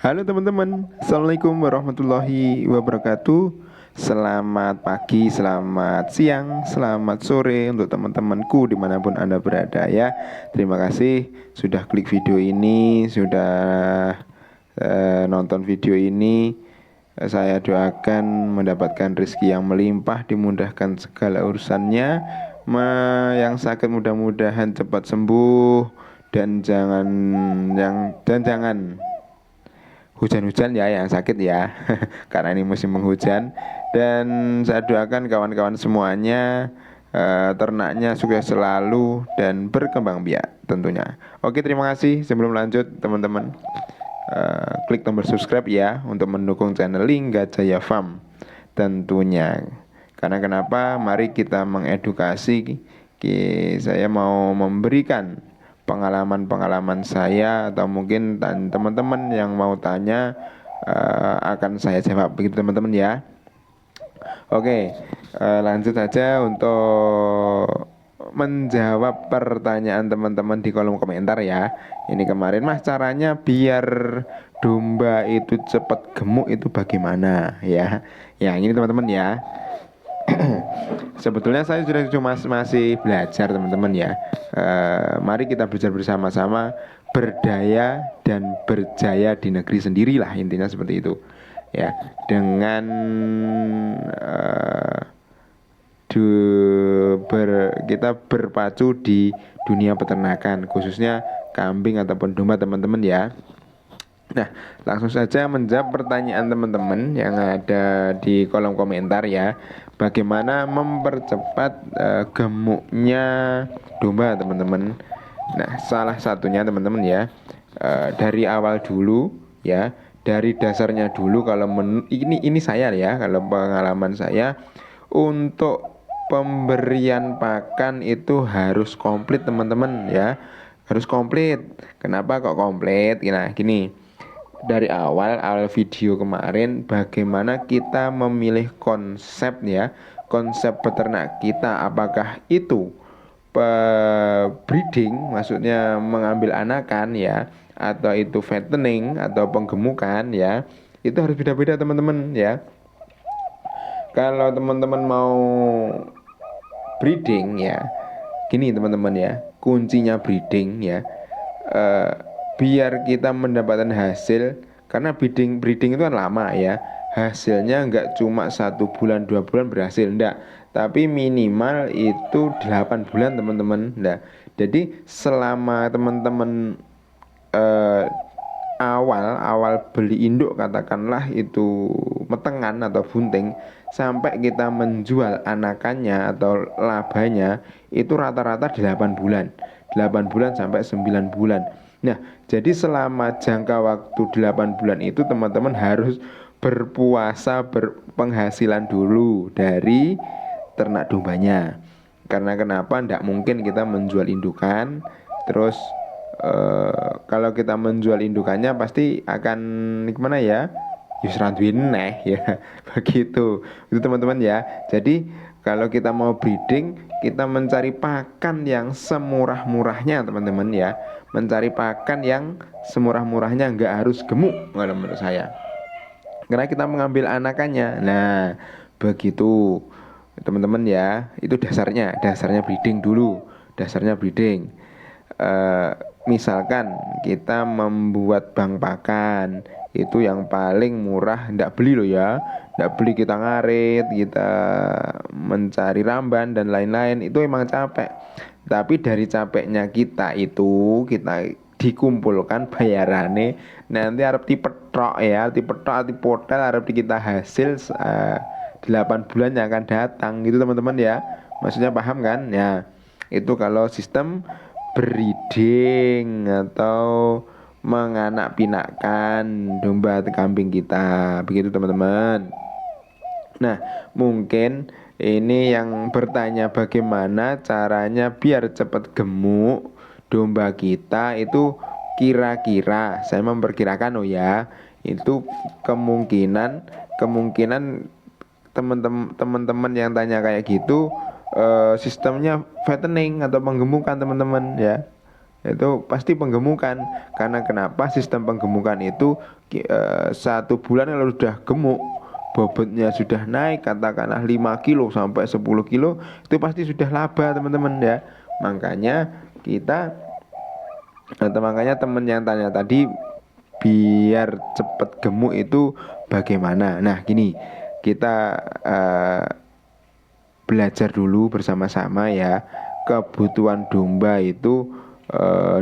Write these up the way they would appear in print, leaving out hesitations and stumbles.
Halo teman-teman, Assalamualaikum warahmatullahi wabarakatuh. Selamat pagi, selamat siang, selamat sore untuk teman-temanku dimanapun Anda berada ya. Terima kasih sudah klik video ini, sudah nonton video ini. Saya doakan mendapatkan rezeki yang melimpah, dimudahkan segala urusannya. Yang sakit mudah-mudahan cepat sembuh dan jangan hujan-hujan ya yang sakit ya karena ini musim penghujan. Dan saya doakan kawan-kawan semuanya ternaknya sukses selalu dan berkembang biak tentunya. Oke, terima kasih. Sebelum lanjut teman-teman, klik tombol subscribe ya untuk mendukung channel Lingga Jaya Farm tentunya. Karena kenapa? Mari kita mengedukasi. Saya mau memberikan pengalaman-pengalaman saya, atau mungkin teman-teman yang mau tanya akan saya jawab begitu teman-teman ya. Oke, lanjut saja untuk menjawab pertanyaan teman-teman di kolom komentar ya. Ini kemarin Mas, caranya biar domba itu cepat gemuk itu bagaimana ya? Ya ini teman-teman ya. Sebetulnya saya sudah cuma masih belajar teman-teman ya. Mari kita belajar bersama-sama, berdaya dan berjaya di negeri sendirilah, intinya seperti itu ya. Dengan kita berpacu di dunia peternakan, khususnya kambing ataupun domba teman-teman ya. Nah, langsung saja menjawab pertanyaan teman-teman yang ada di kolom komentar ya. Bagaimana mempercepat gemuknya domba teman-teman? Nah, salah satunya teman-teman ya, dari awal dulu ya, dari dasarnya dulu. Kalau ini saya ya, kalau pengalaman saya untuk pemberian pakan itu harus komplit teman-teman ya, harus komplit. Kenapa kok komplit? Nah, gini, dari awal video kemarin bagaimana kita memilih konsep ya, konsep peternak kita, apakah itu breeding, maksudnya mengambil anakan ya, atau itu fattening atau penggemukan ya, itu harus beda-beda teman-teman ya. Kalau teman-teman mau breeding ya, gini teman-teman ya, kuncinya breeding ya, eh, biar kita mendapatkan hasil. Karena breeding itu kan lama ya, hasilnya nggak cuma 1 bulan 2 bulan berhasil, enggak, tapi minimal itu 8 bulan teman-teman. Nah, jadi selama teman-teman eh, awal beli induk, katakanlah itu metengan atau bunting, sampai kita menjual anakannya atau labanya itu rata-rata 8 bulan 8 bulan sampai 9 bulan. Nah, jadi selama jangka waktu 8 bulan itu teman-teman harus berpuasa, berpenghasilan dulu dari ternak dombanya. Karena kenapa? Tidak mungkin kita menjual indukan terus kalau kita menjual indukannya pasti akan gimana ya? Yusran neh ya. Begitu. Itu teman-teman ya. Jadi kalau kita mau breeding, kita mencari pakan yang semurah-murahnya teman-teman ya. Mencari pakan yang semurah-murahnya, nggak harus gemuk kalau menurut saya. Karena kita mengambil anakannya. Nah, begitu teman-teman ya. Itu dasarnya breeding dulu. Dasarnya breeding. Misalkan kita membuat bank pakan, itu yang paling murah, ndak beli loh ya, ndak beli kita ngarit, kita mencari ramban dan lain-lain, itu emang capek. Tapi dari capeknya kita itu, kita dikumpulkan bayarannya, nanti harap dipetrok ya, dipetrok, dipotel, harap kita hasil 8 bulan yang akan datang gitu teman-teman ya. Maksudnya paham kan ya? Itu kalau sistem breeding atau menganak pinakkan domba atau kambing kita, begitu teman-teman. Nah, mungkin ini yang bertanya bagaimana caranya biar cepat gemuk domba kita itu, kira-kira saya memperkirakan ya, itu kemungkinan teman-teman yang tanya kayak gitu sistemnya fattening atau penggemukan teman-teman ya. itu pasti penggemukan. Karena kenapa? Sistem penggemukan itu 1 bulan kalau sudah gemuk, bobotnya sudah naik katakanlah 5 kilo sampai 10 kilo, itu pasti sudah laba teman-teman ya. Makanya kita makanya temen yang tanya tadi biar cepet gemuk itu bagaimana. Nah gini, kita belajar dulu bersama-sama ya. Kebutuhan domba itu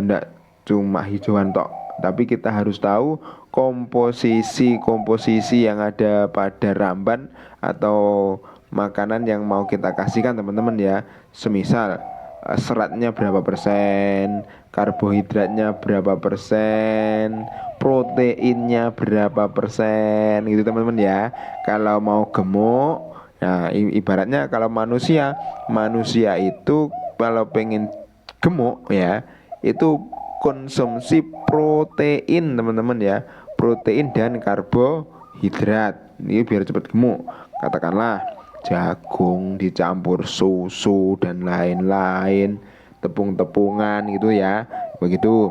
ndak cuma hijauan tok, tapi kita harus tahu komposisi yang ada pada ramban atau makanan yang mau kita kasihkan teman-teman ya. Semisal seratnya berapa persen, karbohidratnya berapa persen, proteinnya berapa persen gitu teman-teman ya. Kalau mau gemuk, nah ibaratnya kalau manusia itu kalau pengen gemuk ya, itu konsumsi protein teman-teman ya, protein dan karbohidrat ini biar cepat gemuk. Katakanlah jagung dicampur susu dan lain-lain, tepung-tepungan gitu ya, begitu.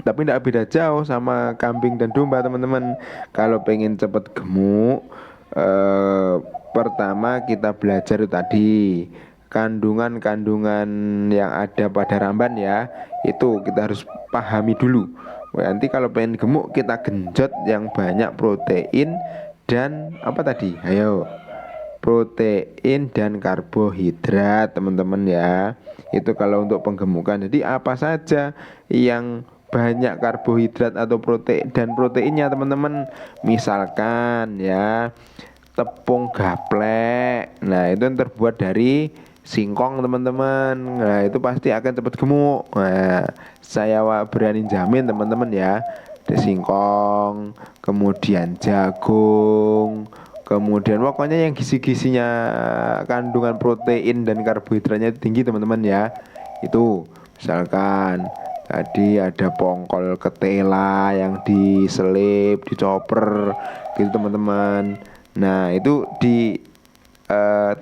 Tapi tidak beda jauh sama kambing dan domba teman-teman. Kalau pengen cepet gemuk, pertama kita belajar itu tadi kandungan-kandungan yang ada pada ramban ya, itu kita harus pahami dulu. Nanti kalau pengen gemuk kita genjot yang banyak protein dan apa tadi? Ayo, protein dan karbohidrat teman-teman ya. Itu kalau untuk penggemukan. Jadi apa saja yang banyak karbohidrat atau protein dan proteinnya teman-teman, misalkan ya tepung gaplek, nah itu yang terbuat dari singkong teman-teman, nah itu pasti akan cepat gemuk. Nah saya berani jamin teman-teman ya, ada singkong, kemudian jagung, kemudian pokoknya yang gizi-gizinya kandungan protein dan karbohidratnya tinggi teman-teman ya. Itu misalkan tadi ada pongkol ketela yang diselip, dicoper gitu teman-teman. Nah itu di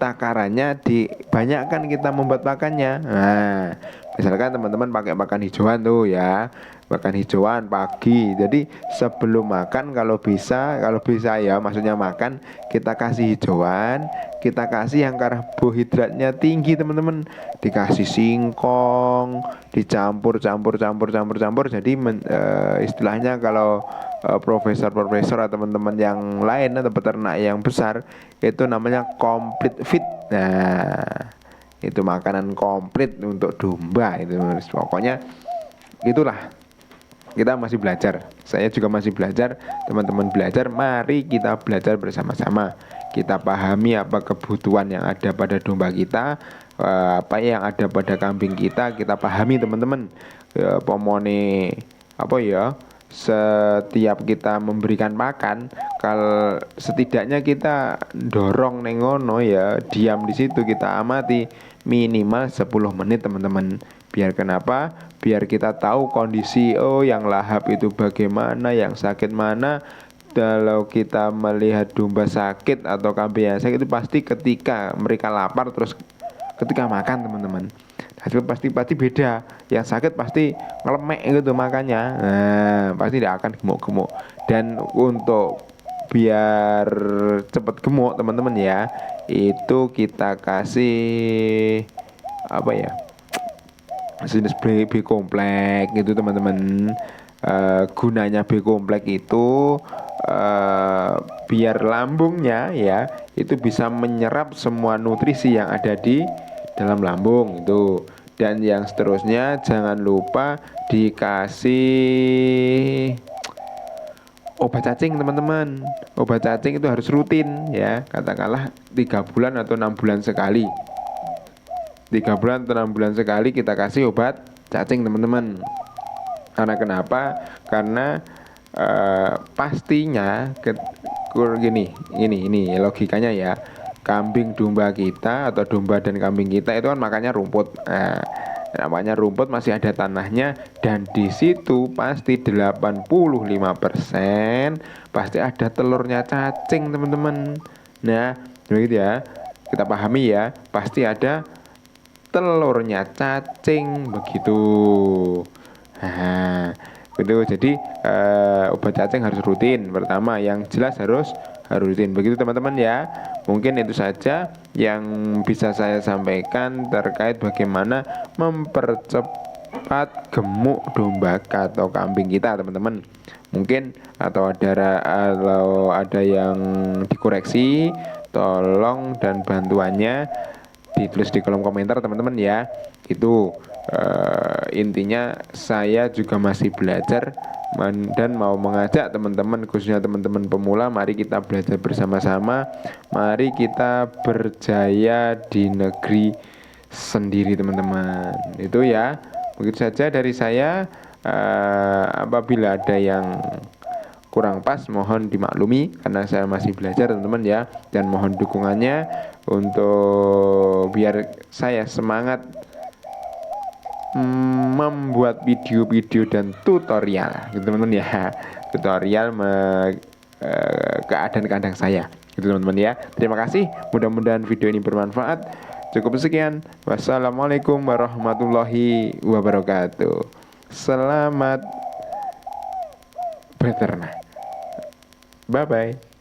takarannya dibanyakkan kita membuat pakannya. Nah misalkan teman-teman pakai pakan hijauan tuh ya, makan hijauan pagi. Jadi sebelum makan kalau bisa ya, maksudnya makan kita kasih hijauan, kita kasih yang karbohidratnya tinggi teman-teman. Dikasih singkong, dicampur. Jadi istilahnya kalau profesor atau teman-teman yang lain atau peternak yang besar itu namanya complete feed. Nah itu makanan komplit untuk domba itu. Pokoknya itulah, kita masih belajar, saya juga masih belajar, teman-teman belajar, mari kita belajar bersama-sama. Kita pahami apa kebutuhan yang ada pada domba kita, apa yang ada pada kambing kita pahami teman-teman. Pomone apa ya, setiap kita memberikan makan, kalau setidaknya kita dorong nengono ya, diam di situ kita amati minimal 10 menit teman-teman. Biar kenapa? Biar kita tahu kondisi yang lahap itu bagaimana, yang sakit mana. Kalau kita melihat domba sakit atau kambing yang sakit itu pasti ketika mereka lapar terus ketika makan teman-teman. Hasil pasti beda. Yang sakit pasti ngelemek gitu makannya. Nah, pasti tidak akan gemuk-gemuk. Dan untuk biar cepat gemuk teman-teman ya, itu kita kasih apa ya, jenis B komplek gitu teman-teman. Gunanya B komplek itu biar lambungnya ya itu bisa menyerap semua nutrisi yang ada di dalam lambung itu. Dan yang seterusnya jangan lupa dikasih obat cacing teman-teman. Obat cacing itu harus rutin ya, katakanlah 3 bulan atau 6 bulan sekali. 3 bulan atau 6 bulan sekali kita kasih obat cacing teman-teman. Karena kenapa? Karena pastinya ini logikanya ya, kambing domba kita atau domba dan kambing kita itu kan makannya rumput. Namanya rumput masih ada tanahnya, dan di situ pasti 85% pasti ada telurnya cacing teman-teman. Nah begitu ya, kita pahami ya, pasti ada telurnya cacing begitu. Nah, begitu. Jadi obat cacing harus rutin. Pertama, yang jelas harus rutin. Begitu teman-teman ya. Mungkin itu saja yang bisa saya sampaikan terkait bagaimana mempercepat gemuk domba atau kambing kita, teman-teman. Mungkin kalau ada yang dikoreksi, tolong dan bantuannya ditulis di kolom komentar teman-teman ya. Itu intinya saya juga masih belajar dan mau mengajak teman-teman, khususnya teman-teman pemula, mari kita belajar bersama-sama, mari kita berjaya di negeri sendiri teman-teman. Itu ya, begitu saja dari saya. Apabila ada yang kurang pas mohon dimaklumi karena saya masih belajar teman-teman ya, dan mohon dukungannya untuk biar saya semangat membuat video-video dan tutorial gitu teman-teman ya, tutorial keadaan kandang saya gitu teman-teman ya. Terima kasih, mudah-mudahan video ini bermanfaat. Cukup sekian, wassalamualaikum warahmatullahi wabarakatuh. Selamat beternak. Bye bye.